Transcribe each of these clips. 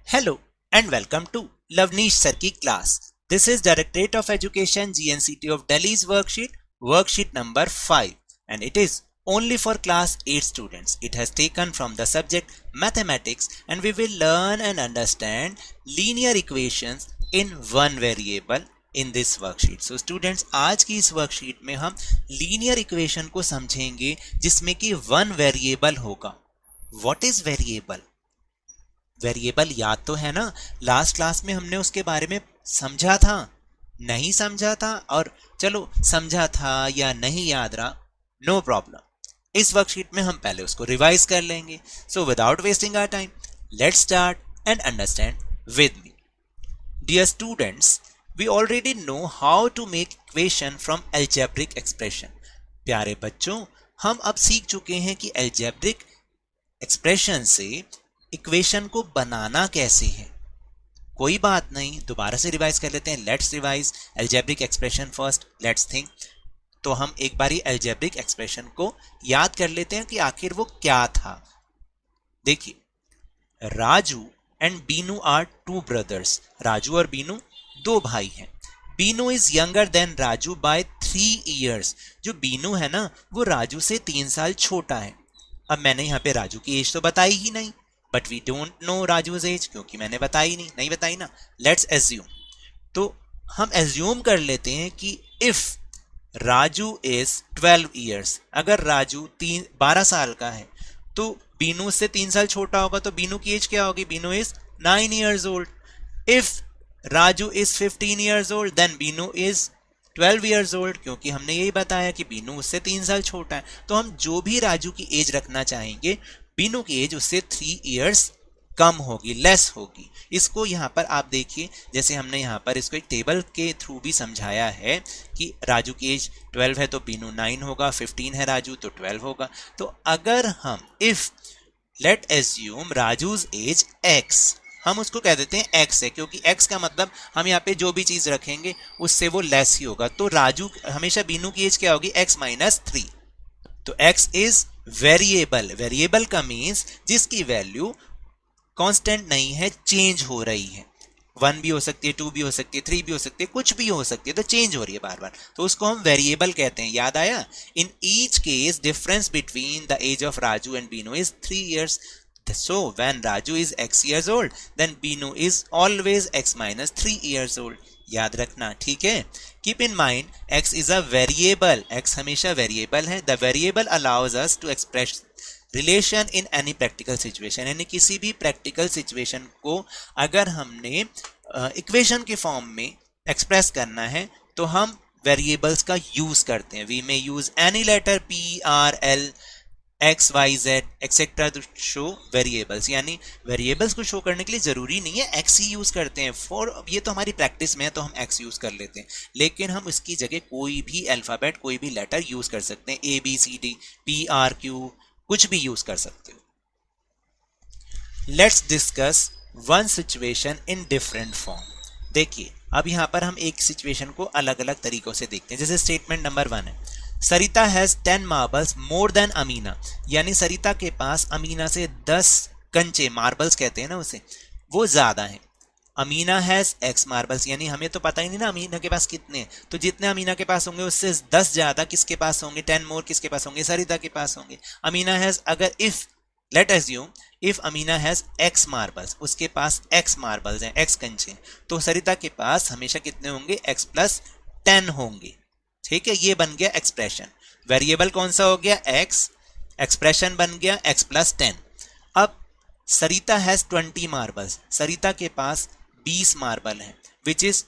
Hello and welcome to Lavneesh Sir की class. This is Directorate of Education GNCT of Delhi's worksheet number 5, and it is only for class 8 students. It has taken from the subject mathematics, and we will learn and understand linear equations in one variable in this worksheet. So students, आज की इस worksheet में हम linear equation को समझेंगे जिसमें कि one variable होगा. What is variable? वेरिएबल याद तो है ना, लास्ट क्लास में हमने उसके बारे में समझा था, नहीं समझा था, और चलो समझा था या नहीं याद रहा, नो प्रॉब्लम। इस वर्कशीट में हम पहले उसको रिवाइज कर लेंगे। So without wasting our time, let's start and understand with me. Dear students, we already know how to make equation from algebraic expression. प्यारे बच्चों, हम अब सीख चुके हैं कि अलजेब्रिक एक्सप्रेशन से इक्वेशन को बनाना कैसे है। कोई बात नहीं, दोबारा से रिवाइज कर लेते हैं। Let's revise algebraic expression first, let's think. तो हम एक बारी अलजेब्रिक एक्सप्रेशन को याद कर लेते हैं कि आखिर वो क्या था। देखिए, Raju and Binu are two brothers. Raju और बीनू दो भाई हैं। Binu is younger than Raju by 3 years। जो बीनू है ना, वो राजू से 3 साल छोटा है। अब मैंने यहाँ पे राजू की एज तो बताई ही नहीं, but we don't know Raju's age, क्योंकि मैंने बताई नहीं बताई ना। लेट्स एज्यूम, तो हम एज्यूम कर लेते हैं कि इफ राजू इज 12 years, अगर राजू 12 साल का है तो बीनू से 3 साल छोटा होगा, तो बीनू की एज क्या होगी? Binu is 9 years old। If Raju is 15 years old, then Binu is 12 years old, क्योंकि हमने यही बताया कि बीनू उससे 3 साल छोटा है। तो हम जो भी राजू की एज रखना चाहेंगे, बीनू की एज उससे 3 years कम होगी, लेस होगी। इसको यहाँ पर आप देखिए, जैसे हमने यहाँ पर इसको एक टेबल के थ्रू भी समझाया है कि राजू की एज 12 है तो बीनू 9 होगा, 15 है राजू तो 12 होगा। तो अगर हम if let assume Raju's age x, हम उसको कह देते हैं x है, क्योंकि x का मतलब हम यहाँ पे जो भी चीज रखेंगे उससे वो लेस ही होगा। तो राजू हमेशा बीनू की एज क्या होगी? x minus 3। तो x इज वेरिएबल। वेरिएबल का मीन्स जिसकी वैल्यू कांस्टेंट नहीं है, चेंज हो रही है। 1 भी हो सकती है, 2 भी हो सकती है, 3 भी हो सकती है, कुछ भी हो सकती है, तो चेंज हो रही है बार बार, तो उसको हम वेरिएबल कहते हैं। याद आया? In each case difference between the age of Raju and Binu is 3 years। So when Raju is x years old, then Binu is always x minus 3 years old। याद रखना, ठीक है? Keep in mind, x is a variable। x हमेशा variable है। The variable allows us to express relation in any practical situation। यानी किसी भी practical situation को अगर हमने इक्वेशन के फॉर्म में एक्सप्रेस करना है तो हम वेरिएबल्स का यूज करते हैं। We may use any letter P, R, L, x, y, z etcetera to show variables. यानी वेरिएबल्स को शो करने के लिए जरूरी नहीं है x ही यूज करते हैं। फॉर ये तो हमारी प्रैक्टिस में है तो हम x यूज कर लेते हैं, लेकिन हम इसकी जगह कोई भी अल्फाबेट, कोई भी लेटर यूज कर सकते हैं। A, B, C, D, P, R, Q, कुछ भी यूज कर सकते हो। Let's discuss one situation in different form. देखिए, अब यहां पर हम एक सिचुएशन को अलग अलग तरीकों से देखते हैं। जैसे स्टेटमेंट नंबर 1 है, Sarita has 10 marbles more than Amina. यानी सरिता के पास अमीना से 10 कंचे, मार्बल्स कहते हैं ना उसे, वो ज्यादा है। अमीना हैज x मार्बल्स, यानी हमें तो पता ही नहीं ना अमीना के पास कितने हैं, तो जितने अमीना के पास होंगे उससे 10 ज्यादा किसके पास होंगे? 10 मोर किसके पास होंगे? सरिता के पास होंगे। अमीना हैज, अगर if let assume if Amina has x marbles, उसके पास x मार्बल्स हैं, x कंचे, तो सरिता के पास हमेशा कितने होंगे? x plus 10 होंगे। ठीक है, ये बन गया एक्सप्रेशन। वेरिएबल कौन सा हो गया? x। एक्सप्रेशन बन गया x plus 10। अब सरिता हैज 20 मार्बल्स, सरिता के पास 20 मार्बल हैं, which is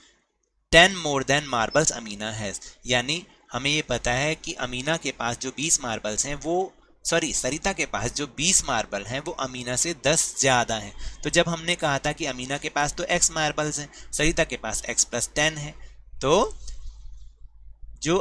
10 more than marbles Amina has. यानी हमें ये पता है कि अमीना के पास जो 20 मार्बल्स हैं वो सरिता के पास जो 20 मार्बल हैं वो अमीना से 10 ज्यादा हैं। तो जब हमने कहा था कि अमीना के पास तो x मार्बल्स हैं, सरिता के पास x plus 10 है, तो जो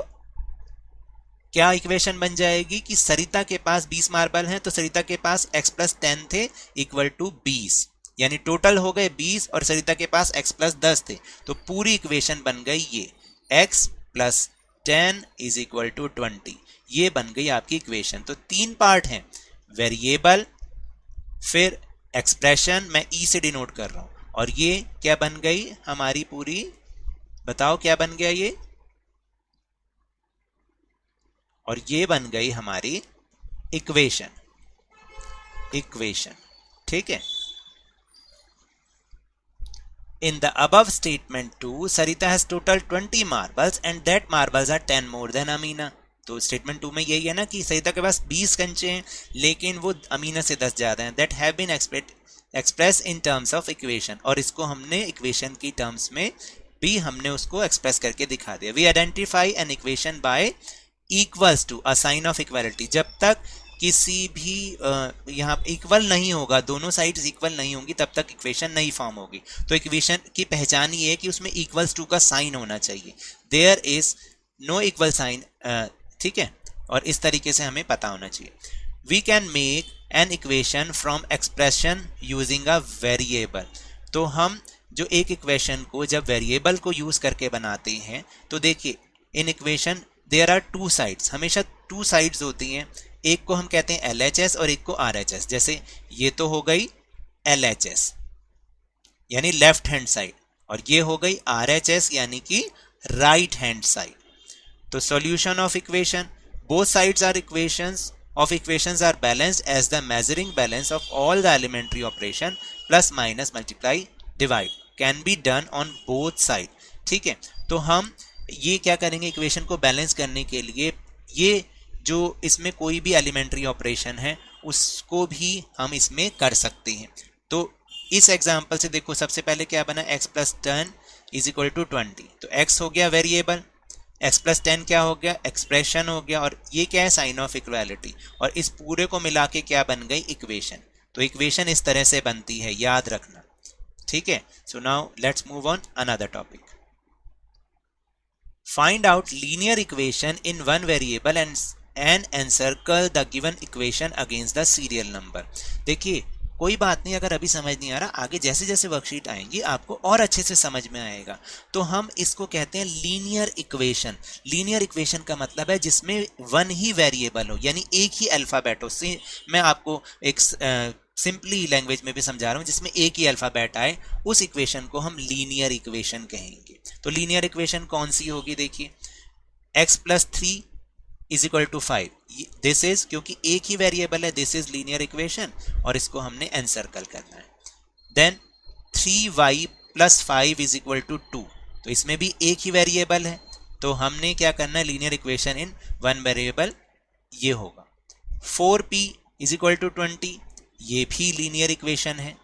क्या इक्वेशन बन जाएगी कि सरिता के पास 20 मार्बल हैं तो सरिता के पास x plus 10 थे इक्वल टू 20, यानी टोटल हो गए 20 और सरिता के पास x plus 10 थे। तो पूरी इक्वेशन बन गई ये x plus 10 is equal to 20। ये बन गई आपकी इक्वेशन। तो 3 पार्ट हैं, वेरिएबल, फिर एक्सप्रेशन मैं ई से डिनोट कर रहा हूं, और ये क्या बन गई हमारी पूरी, बताओ क्या बन गया ये, और ये बन गई हमारी इक्वेशन, ठीक है। In the above statement 2, Sarita has total 20 marbles and that marbles are 10 more than Amina. तो स्टेटमेंट 2 में यही है ना कि सरिता के पास 20 कंचे हैं लेकिन वो अमीना से 10 ज्यादा हैं। That have been express in terms of equation, और इसको हमने इक्वेशन की टर्म्स में भी हमने उसको एक्सप्रेस करके दिखा दिया। We identify an equation by equals to a sign of equality. जब तक किसी भी यहाँ इक्वल नहीं होगा, दोनों साइड्स इक्वल नहीं होंगी, तब तक इक्वेशन नहीं फॉर्म होगी। तो इक्वेशन की पहचान ये है कि उसमें इक्वल्स टू का साइन होना चाहिए। There is no equal sign, ठीक है, और इस तरीके से हमें पता होना चाहिए। We can make an equation from expression using a variable. तो हम जो एक इक्वेशन को जब वेरिएबल को यूज करके बनाते हैं, तो देखिए in equation there are two sides, हमेशा टू साइड्स होती हैं। एक को हम कहते हैं LHS और एक को RHS। जैसे ये तो हो गई LHS यानी लेफ्ट हैंड साइड, और ये हो गई RHS यानी कि राइट हैंड साइड। तो solution of equation, both sides are equations are balanced as the measuring balance of all the elementary operation plus minus multiply divide can be done on both side, ठीक है। तो हम ये क्या करेंगे, equation को balance करने के लिए ये जो इसमें कोई भी एलिमेंट्री ऑपरेशन है उसको भी हम इसमें कर सकते हैं। तो इस एग्जांपल से देखो, सबसे पहले क्या बना, x + 10 = 20। तो x हो गया वेरिएबल, x + 10 क्या हो गया, एक्सप्रेशन हो गया, और ये क्या है, साइन ऑफ इक्वालिटी, और इस पूरे को मिला के क्या बन गई, इक्वेशन। तो इक्वेशन इस तरह से बनती है, याद रखना, ठीक है। So now let's move on another topic. Find out linear equation in one variable and encircle the given equation against the serial number. देखिए कोई बात नहीं, अगर अभी समझ नहीं आ रहा, आगे जैसे जैसे वर्कशीट आएंगी आपको और अच्छे से समझ में आएगा। तो हम इसको कहते हैं लीनियर इक्वेशन। लीनियर इक्वेशन का मतलब है जिसमें वन ही वेरिएबल हो, यानी एक ही अल्फाबेट हो। मैं आपको एक सिंपली लैंग्वेज में भी समझा रहा हूँ, जिसमें एक ही अल्फाबेट आए, उस इक्वेशन को हम लीनियर इक्वेशन कहेंगे। तो लीनियर इक्वेशन कौन सी होगी, देखिए x + 3 = 5, दिस इज, क्योंकि एक ही वेरिएबल है, दिस इज लीनियर इक्वेशन, और इसको हमने एनसर्कल करना है। देन 3y + 5 = 2, तो इसमें भी एक ही वेरिएबल है, तो हमने क्या करना है, linear equation in one variable, ये होगा। 4p = 20, ये भी लीनियर इक्वेशन है,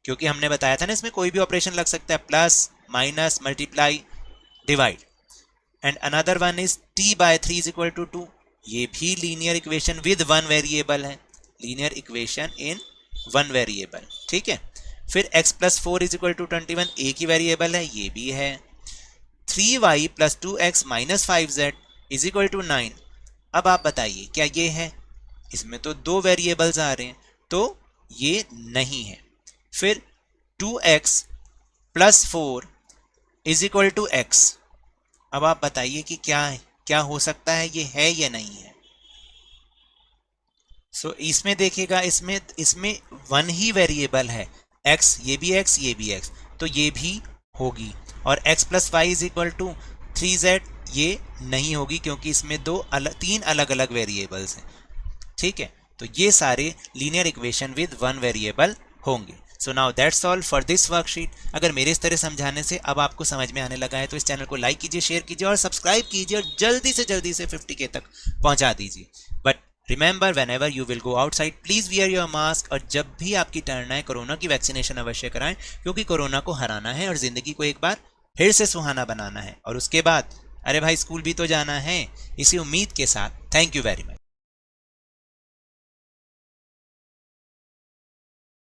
क्योंकि हमने बताया था ना इसमें कोई भी ऑपरेशन लग सकता है, plus minus multiply divide. And another one is t/3 = 2, ये भी linear equation with one variable है, linear equation in one variable, ठीक है। फिर x + 4 = 21, एक ही वेरिएबल है, ये भी है। 3y + 2x - 5z = 9। अब आप बताइए क्या ये है, इसमें तो दो वेरिएबल्स आ रहे हैं, तो ये नहीं है। फिर 2x + 4 = x, अब आप बताइए कि क्या हो सकता है, ये है या नहीं है। सो इसमें देखिएगा, इसमें वन ही वेरिएबल है, x, ये भी x, ये भी x, तो ये भी होगी। और x + 5 = 3z, ये नहीं होगी क्योंकि इसमें तीन अलग अलग वेरिएबल्स हैं, ठीक है। तो ये सारे linear equation with one variable होंगे। So now that's all for this worksheet. अगर मेरे इस तरह समझाने से अब आपको समझ में आने लगा है तो इस चैनल को लाइक कीजिए, शेयर कीजिए और सब्सक्राइब कीजिए, और जल्दी से 50K तक पहुंचा दीजिए। But remember, whenever you will go outside please wear your mask, और जब भी आपकी टर्न आए कोरोना की वैक्सीनेशन अवश्य कराएं, क्योंकि कोरोना को हराना है और जिंदगी को एक बार फिर से सुहाना बनाना है। और उसके बाद अरे भाई स्कूल भी तो जाना है। इसी उम्मीद के साथ थैंक यू वेरी मच।